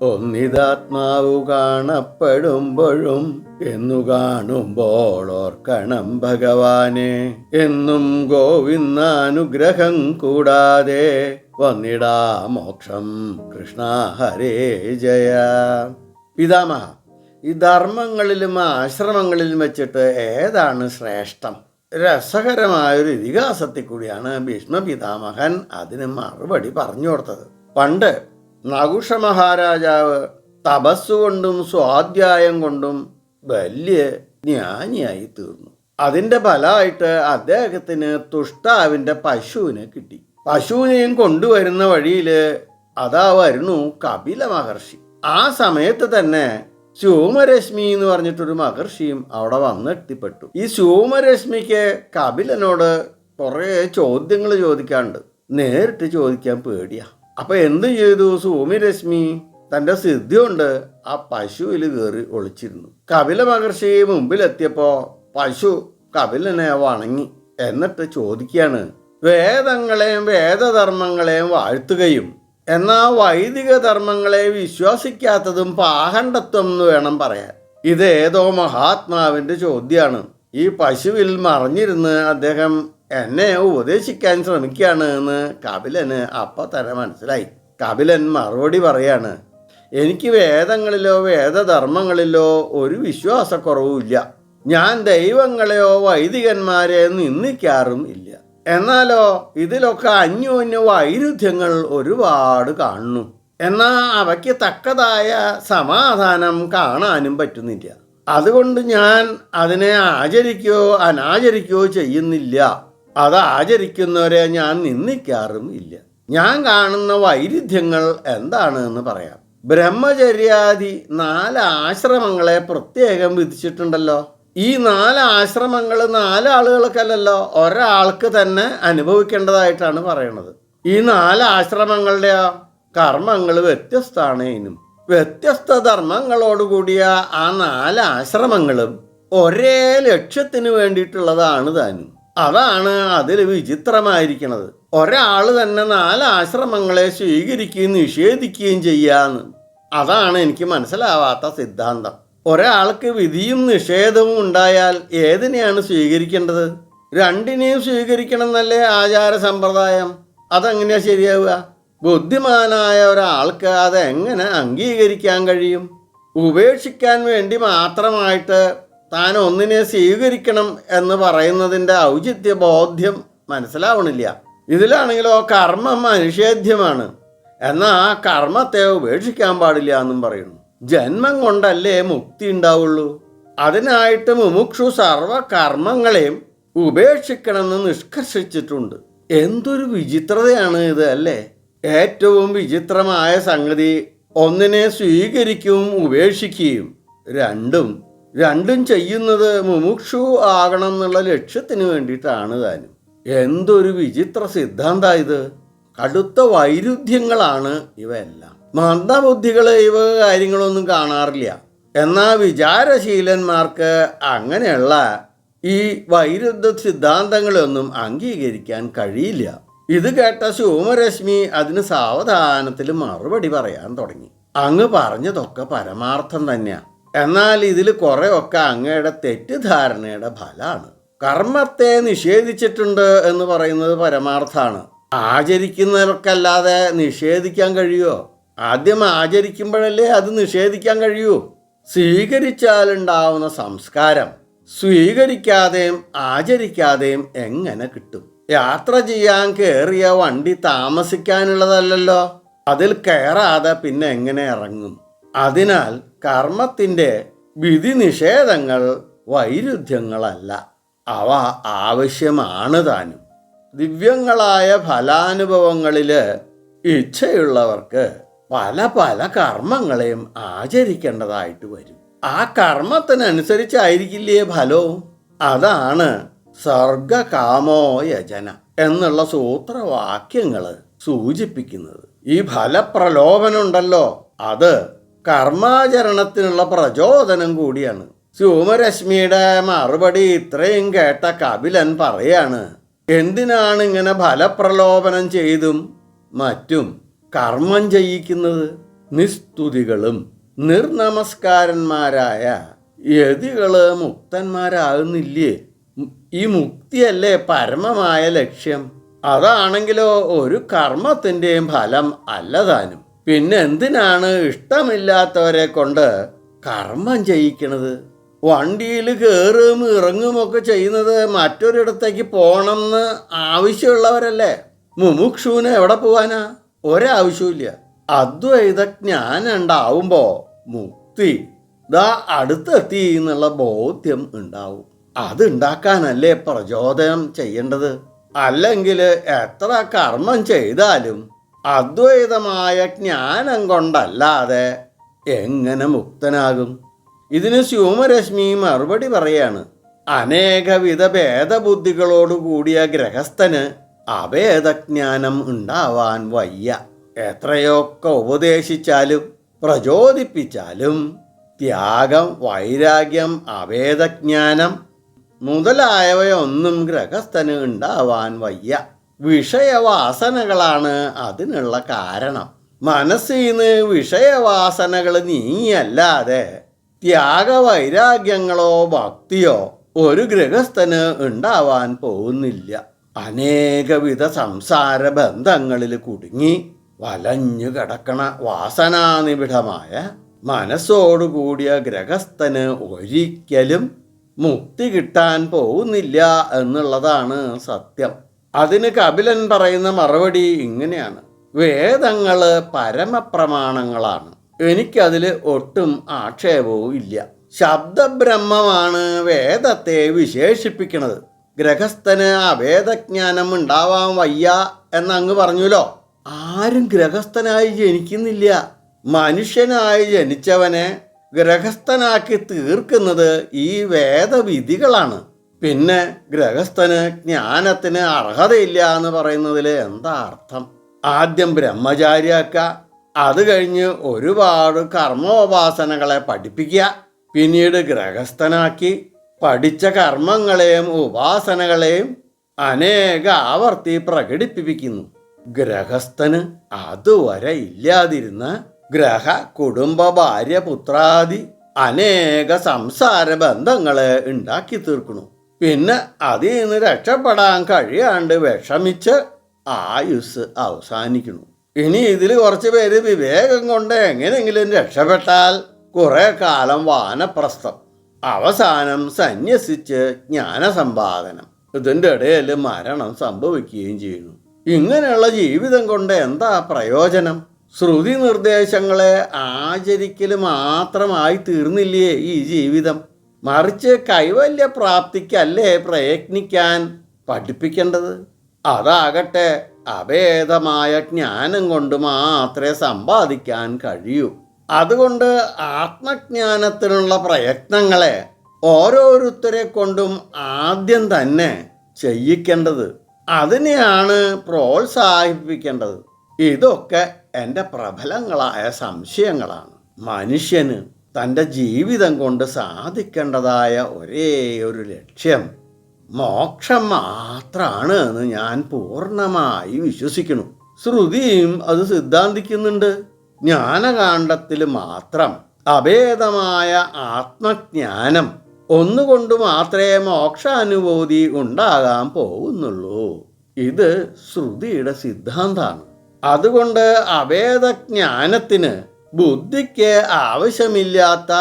ഒന്നിതാത്മാവു കാണപ്പെടുമ്പോഴും എന്നു കാണുമ്പോൾ ഓർക്കണം ഭഗവാനെ. എന്നും ഗോവിന്ദാനുഗ്രഹം കൂടാതെ വന്നിടാ മോക്ഷം. കൃഷ്ണ ഹരേ ജയ. പിതാമഹ, ഈ ധർമ്മങ്ങളിലും ആശ്രമങ്ങളിലും വെച്ചിട്ട് ഏതാണ് ശ്രേഷ്ഠം? രസകരമായൊരു ഇതിഹാസത്തിൽ കൂടിയാണ് ഭീഷ്മ പിതാമഹൻ അതിന് മറുപടി പറഞ്ഞു കൊടുത്തത്. പണ്ട് നകുഷ മഹാരാജാവ് തപസ്സുകൊണ്ടും സ്വാധ്യായം കൊണ്ടും വലിയ ജ്ഞാനിയായി തീർന്നു. അതിൻ്റെ ഫലമായിട്ട് അദ്ദേഹത്തിന് തുഷ്ടാവിൻ്റെ പശുവിനെ കിട്ടി. പശുവിനെയും കൊണ്ടുവരുന്ന വഴിയിൽ അതാ വരുന്നു കപില മഹർഷി. ആ സമയത്ത് തന്നെ സോമരശ്മി എന്ന് പറഞ്ഞിട്ടൊരു മഹർഷിയും അവിടെ വന്നെത്തിപ്പെട്ടു. ഈ സോമരശ്മിക്ക് കപിലനോട് കുറേ ചോദ്യങ്ങൾ ചോദിക്കാനുണ്ട്. നേരിട്ട് ചോദിക്കാൻ പേടിയാ. അപ്പൊ എന്ത് ചെയ്തു സോമരശ്മി? തന്റെ സിദ്ധി കൊണ്ട് ആ പശുവിൽ കയറി ഒളിച്ചിരുന്നു. കപില മഹർഷി മുമ്പിലെത്തിയപ്പോ പശു കപിലനെ വണങ്ങി. എന്നിട്ട് ചോദിക്കുകയാണ്, വേദങ്ങളെയും വേദധർമ്മങ്ങളെയും വാഴ്ത്തുകയും എന്നാൽ വൈദിക ധർമ്മങ്ങളെ വിശ്വസിക്കാത്തതും പാഹണ്ഡത്വം എന്ന് വേണം പറയാൻ. ഇത് ഏതോ മഹാത്മാവിന്റെ ചോദ്യമാണ്. ഈ പശുവിൽ മറിഞ്ഞിരുന്ന് അദ്ദേഹം എന്നെ ഉപദേശിക്കാൻ ശ്രമിക്കുകയാണ് എന്ന് കപിലന് അപ്പം തന്നെ മനസ്സിലായി. കപിലൻ മറുപടി പറയാണ്, എനിക്ക് വേദങ്ങളിലോ വേദധർമ്മങ്ങളിലോ ഒരു വിശ്വാസക്കുറവുമില്ല. ഞാൻ ദൈവങ്ങളെയോ വൈദികന്മാരെ നിന്ദിക്കാറും ഇല്ല. എന്നാലോ ഇതിലൊക്കെ അന്യോന്യ വൈരുദ്ധ്യങ്ങൾ ഒരുപാട് കാണുന്നു. എന്നാൽ അവയ്ക്ക് തക്കതായ സമാധാനം കാണാനും പറ്റുന്നില്ല. അതുകൊണ്ട് ഞാൻ അതിനെ ആചരിക്കുകയോ അനാചരിക്കുകയോ ചെയ്യുന്നില്ല. അത് ആചരിക്കുന്നവരെ ഞാൻ നിന്ദിക്കാറും ഇല്ല. ഞാൻ കാണുന്ന വൈരുദ്ധ്യങ്ങൾ എന്താണ് എന്ന് പറയാം. ബ്രഹ്മചര്യാദി 4 ആശ്രമങ്ങളെ പ്രത്യേകം വിധിച്ചിട്ടുണ്ടല്ലോ. ഈ 4 ആശ്രമങ്ങൾ 4 ആളുകൾക്കല്ലല്ലോ, ഒരാൾക്ക് തന്നെ അനുഭവിക്കേണ്ടതായിട്ടാണ് പറയണത്. ഈ 4 ആശ്രമങ്ങളുടെ കർമ്മങ്ങൾ വ്യത്യസ്തമാണ്. ഇനും വ്യത്യസ്ത ധർമ്മങ്ങളോടുകൂടിയ ആ 4 ആശ്രമങ്ങളും ഒരേ ലക്ഷ്യത്തിന് വേണ്ടിയിട്ടുള്ളതാണ് താനും. അതാണ് അതിൽ വിചിത്രമായിരിക്കുന്നത്. ഒരാൾ തന്നെ 4 ആശ്രമങ്ങളെ സ്വീകരിക്കുകയും നിഷേധിക്കുകയും ചെയ്യാന്ന്. അതാണ് എനിക്ക് മനസ്സിലാവാത്ത സിദ്ധാന്തം. ഒരാൾക്ക് വിധിയും നിഷേധവും ഉണ്ടായാൽ ഏതിനെയാണ് സ്വീകരിക്കേണ്ടത്? രണ്ടിനെയും സ്വീകരിക്കണം എന്നല്ലേ ആചാര സമ്പ്രദായം. അതെങ്ങനെയാ ശരിയാവുക? ബുദ്ധിമാനായ ഒരാൾക്ക് അതെങ്ങനെ അംഗീകരിക്കാൻ കഴിയും? ഉപേക്ഷിക്കാൻ വേണ്ടി മാത്രമായിട്ട് താൻ ഒന്നിനെ സ്വീകരിക്കണം എന്ന് പറയുന്നതിൻ്റെ ഔചിത്യ ബോധ്യം മനസ്സിലാവണില്ല. ഇതിലാണെങ്കിലോ കർമ്മം അനിഷേധ്യമാണ്. എന്നാൽ ആ കർമ്മത്തെ ഉപേക്ഷിക്കാൻ പാടില്ല എന്നും പറയുന്നു. ജന്മം കൊണ്ടല്ലേ മുക്തി ഉണ്ടാവുള്ളൂ. അതിനായിട്ട് മുമുക്ഷു സർവ കർമ്മങ്ങളെയും ഉപേക്ഷിക്കണമെന്ന് നിഷ്കർഷിച്ചിട്ടുണ്ട്. എന്തൊരു വിചിത്രതയാണ് ഇത് അല്ലേ? ഏറ്റവും വിചിത്രമായ സംഗതി ഒന്നിനെ സ്വീകരിക്കുകയും ഉപേക്ഷിക്കുകയും രണ്ടും ചെയ്യുന്നത് മുമുക്ഷു ആകണം എന്നുള്ള ലക്ഷ്യത്തിന് വേണ്ടിയിട്ടാണ് താനും. എന്തൊരു വിചിത്ര സിദ്ധാന്ത ഇത്! കടുത്ത വൈരുദ്ധ്യങ്ങളാണ് ഇവയെല്ലാം. മന്ദബുദ്ധികൾ ഇവ കാര്യങ്ങളൊന്നും കാണാറില്ല. എന്നാൽ വിചാരശീലന്മാർക്ക് അങ്ങനെയുള്ള ഈ വൈരുദ്ധ സിദ്ധാന്തങ്ങളൊന്നും അംഗീകരിക്കാൻ കഴിയില്ല. ഇത് കേട്ട സോമരശ്മി അതിന് സാവധാനത്തിൽ മറുപടി പറയാൻ തുടങ്ങി. അങ്ങ് പറഞ്ഞതൊക്കെ പരമാർത്ഥം തന്നെയാണ്. എന്നാൽ ഇതിൽ കുറെയൊക്കെ അങ്ങയുടെ തെറ്റിദ്ധാരണയുടെ ഫലമാണ്. കർമ്മത്തെ നിഷേധിച്ചിട്ടുണ്ട് എന്ന് പറയുന്നത് പരമാർത്ഥാണ്. ആചരിക്കുന്നവർക്കല്ലാതെ നിഷേധിക്കാൻ കഴിയുമോ? ആദ്യം ആചരിക്കുമ്പോഴല്ലേ അത് നിഷേധിക്കാൻ കഴിയൂ. സ്വീകരിച്ചാലുണ്ടാവുന്ന സംസ്കാരം സ്വീകരിക്കാതെയും ആചരിക്കാതെയും എങ്ങനെ കിട്ടും? യാത്ര ചെയ്യാൻ കയറിയ വണ്ടി താമസിക്കാനുള്ളതല്ലല്ലോ. അതിൽ കയറാതെ പിന്നെ എങ്ങനെ ഇറങ്ങും? അതിനാൽ കർമ്മത്തിൻ്റെ വിധി നിഷേധങ്ങൾ വൈരുദ്ധ്യങ്ങളല്ല, അവ ആവശ്യമാണ് താനും. ദിവ്യങ്ങളായ ഫലാനുഭവങ്ങളിൽ ഇച്ഛയുള്ളവർക്ക് പല കർമ്മങ്ങളെയും ആചരിക്കേണ്ടതായിട്ട് വരും. ആ കർമ്മത്തിനനുസരിച്ചായിരിക്കില്ലേ ഫലവും. അതാണ് സർഗകാമോ യജന എന്നുള്ള സൂത്രവാക്യങ്ങൾ സൂചിപ്പിക്കുന്നത്. ഈ ഫലപ്രലോഭനം ഉണ്ടല്ലോ, അത് കർമാചരണത്തിനുള്ള പ്രചോദനം കൂടിയാണ്. സോമരശ്മിയുടെ മറുപടി ഇത്രയും കേട്ട കപിലൻ പറയാണ്, എന്തിനാണ് ഇങ്ങനെ ഫലപ്രലോഭനം ചെയ്തും മറ്റും കർമ്മം ചെയ്യിക്കുന്നത്? നിസ്തുതികളും നിർനമസ്കാരന്മാരായ യതികള് മുക്തന്മാരാകുന്നില്ലേ? ഈ മുക്തിയല്ലേ പരമമായ ലക്ഷ്യം? അതാണെങ്കിലോ ഒരു കർമ്മത്തിൻ്റെയും ഫലം അല്ലതാനും. പിന്നെ എന്തിനാണ് ഇഷ്ടമില്ലാത്തവരെ കൊണ്ട് കർമ്മം ചെയ്യിക്കണത്? വണ്ടിയിൽ കയറും ഇറങ്ങുമൊക്കെ ചെയ്യുന്നത് മറ്റൊരിടത്തേക്ക് പോകണമെന്ന് ആവശ്യമുള്ളവരല്ലേ. മുമുക്ഷുവിന് എവിടെ പോവാനാ? ഒരാവശ്യമില്ല. അദ്വൈത ജ്ഞാനം ഉണ്ടാവുമ്പോ മുക്തി ദാ അടുത്തെത്തി എന്നുള്ള ബോധ്യം ഉണ്ടാവും. അതുണ്ടാക്കാനല്ലേ പ്രചോദനം ചെയ്യേണ്ടത്. അല്ലെങ്കിൽ എത്ര കർമ്മം ചെയ്താലും അദ്വൈതമായ ജ്ഞാനം കൊണ്ടല്ലാതെ എങ്ങനെ മുക്തനാകും? ഇതിന് സ്യൂമരശ്മി മറുപടി പറയാണ്. അനേകവിധ ഭേദബുദ്ധികളോട് കൂടിയ ഗൃഹസ്ഥന് അഭേദജ്ഞാനം ഉണ്ടാവാൻ വയ്യ. എത്രയൊക്കെ ഉപദേശിച്ചാലും പ്രചോദിപ്പിച്ചാലും ത്യാഗം, വൈരാഗ്യം, അഭേദജ്ഞാനം മുതലായവയൊന്നും ഗൃഹസ്ഥന് ഉണ്ടാവാൻ വയ്യ. വിഷയവാസനകളാണ് അതിനുള്ള കാരണം. മനസ്സിൽ നിന്ന് വിഷയവാസനകൾ നീങ്ങിയല്ലാതെ ത്യാഗവൈരാഗ്യങ്ങളോ ഭക്തിയോ ഒരു ഗൃഹസ്ഥന് ഉണ്ടാവാൻ പോകുന്നില്ല. അനേകവിധ സംസാര ബന്ധങ്ങളിൽ കുടുങ്ങി വലഞ്ഞു കിടക്കണ വാസനാനിബിഡമായ മനസ്സോടുകൂടിയ ഗൃഹസ്ഥന് ഒരിക്കലും മുക്തി കിട്ടാൻ പോകുന്നില്ല എന്നുള്ളതാണ് സത്യം. അതിന് കപിലൻ പറയുന്ന മറുപടി ഇങ്ങനെയാണ്. വേദങ്ങൾ പരമപ്രമാണങ്ങളാണ്. എനിക്കതിൽ ഒട്ടും ആക്ഷേപവും ഇല്ല. ശബ്ദബ്രഹ്മമാണ് വേദത്തെ വിശേഷിപ്പിക്കുന്നത്. ഗൃഹസ്ഥന് അവേദജ്ഞാനം ഉണ്ടാവാൻ വയ്യ എന്നങ്ങ് പറഞ്ഞുല്ലോ. ആരും ഗൃഹസ്ഥനായി ജനിക്കുന്നില്ല. മനുഷ്യനായി ജനിച്ചവനെ ഗൃഹസ്ഥനാക്കി തീർക്കുന്നത് ഈ വേദവിധികളാണ്. പിന്നെ ഗൃഹസ്ഥന് ജ്ഞാനത്തിന് അർഹതയില്ല എന്ന് പറയുന്നതിൽ എന്താ അർത്ഥം? ആദ്യം ബ്രഹ്മചാരിയാക്ക, അത് കഴിഞ്ഞ് ഒരുപാട് കർമ്മോപാസനകളെ പഠിപ്പിക്കുക, പിന്നീട് ഗൃഹസ്ഥനാക്കി പഠിച്ച കർമ്മങ്ങളെയും ഉപാസനകളെയും അനേക ആവർത്തി പ്രകടിപ്പിക്കുന്നു. ഗൃഹസ്ഥന് അതുവരെ ഇല്ലാതിരുന്ന ഗ്രഹ, കുടുംബ, ഭാര്യ, പുത്രാദി അനേക സംസാര ബന്ധങ്ങളെ ഉണ്ടാക്കി തീർക്കണു. പിന്നെ അതിൽ നിന്ന് രക്ഷപ്പെടാൻ കഴിയാണ്ട് വിഷമിച്ച് ആയുസ് അവസാനിക്കുന്നു. ഇനി ഇതിൽ കുറച്ച് പേര് വിവേകം കൊണ്ട് എങ്ങനെയെങ്കിലും രക്ഷപ്പെട്ടാൽ കുറെ കാലം വാനപ്രസ്ഥം, അവസാനം സന്യസിച്ച് ജ്ഞാനസമ്പാദനം, ഇതിൻ്റെ ഇടയിൽ മരണം സംഭവിക്കുകയും ചെയ്യുന്നു. ഇങ്ങനെയുള്ള ജീവിതം കൊണ്ട് എന്താ പ്രയോജനം? ശ്രുതി നിർദ്ദേശങ്ങളെ ആചരിക്കൽ മാത്രമായി തീർന്നില്ലേ ഈ ജീവിതം? മറിച്ച് കൈവല്യ പ്രാപ്തിക്കല്ലേ പ്രയത്നിക്കാൻ പഠിപ്പിക്കേണ്ടത്? അതാകട്ടെ അഭേദമായ ജ്ഞാനം കൊണ്ട് മാത്രമേ സമ്പാദിക്കാൻ കഴിയൂ. അതുകൊണ്ട് ആത്മജ്ഞാനത്തിനുള്ള പ്രയത്നങ്ങളെ ഓരോരുത്തരെ കൊണ്ടും ആദ്യം തന്നെ ചെയ്യിക്കേണ്ടത്, അതിനെയാണ് പ്രോത്സാഹിപ്പിക്കേണ്ടത്. ഇതൊക്കെ എൻ്റെ പ്രബലങ്ങളായ സംശയങ്ങളാണ്. മനുഷ്യന് തൻ്റെ ജീവിതം കൊണ്ട് സാധിക്കേണ്ടതായ ഒരേ ഒരു ലക്ഷ്യം മോക്ഷം മാത്രമാണ് എന്ന് ഞാൻ പൂർണ്ണമായി വിശ്വസിക്കുന്നു. ശ്രുതിയും അത് സിദ്ധാന്തിക്കുന്നുണ്ട്. ജ്ഞാനകാണ്ഡത്തിൽ മാത്രം അഭേദമായ ആത്മജ്ഞാനം ഒന്നുകൊണ്ട് മാത്രമേ മോക്ഷാനുഭൂതി ഉണ്ടാകാൻ പോകുന്നുള്ളൂ. ഇത് ശ്രുതിയുടെ സിദ്ധാന്തമാണ്. അതുകൊണ്ട് അഭേദജ്ഞാനത്തിന് ബുദ്ധിക്ക് ആവശ്യമില്ലാത്ത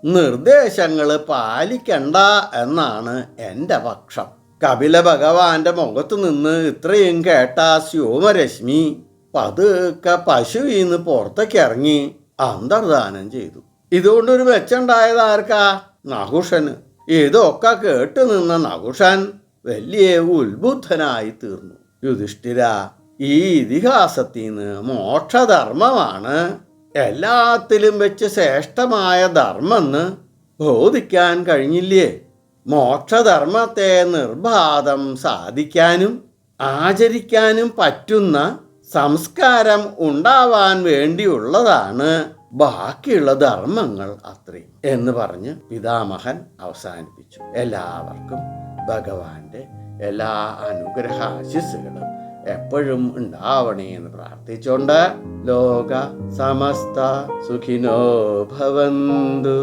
നിർദ്ദേശങ്ങൾ പാലിക്കണ്ട എന്നാണ് എൻ്റെ പക്ഷം. കപില ഭഗവാന്റെ മുഖത്തു നിന്ന് ഇത്രയും കേട്ട സ്യോമരശ്മി പതുക്കെ പശുവിൽ നിന്ന് പുറത്തേക്ക് ഇറങ്ങി അന്തർദാനം ചെയ്തു. ഇതുകൊണ്ടൊരു മെച്ചുണ്ടായത് ആർക്കാ? നഹുഷന്. ഇതൊക്കെ കേട്ടു നിന്ന നഹുഷൻ വലിയ ഉത്ബുദ്ധനായി തീർന്നു. യുധിഷ്ഠിര, ഈ ഇതിഹാസത്തിൽ നിന്ന് മോക്ഷധർമ്മമാണ് എല്ലാത്തിലും വെച്ച് ശ്രേഷ്ഠമായ ധർമ്മമെന്ന് ബോധിക്കാൻ കഴിഞ്ഞില്ലേ? മോക്ഷധർമ്മത്തെ നിർബാധം സാധിക്കാനും ആചരിക്കാനും പറ്റുന്ന സംസ്കാരം ഉണ്ടാവാൻ വേണ്ടിയുള്ളതാണ് ബാക്കിയുള്ള ധർമ്മങ്ങൾ അത്രയും എന്ന് പറഞ്ഞ് പിതാമഹൻ അവസാനിപ്പിച്ചു. എല്ലാവർക്കും ഭഗവാന്റെ എല്ലാ അനുഗ്രഹാശിസ്സുകളും എപ്പോഴും ഉണ്ടാവണേ എന്ന് പ്രാർത്ഥിച്ചുകൊണ്ട് ലോക സമസ്ത സുഖിനോ ഭവന്തു.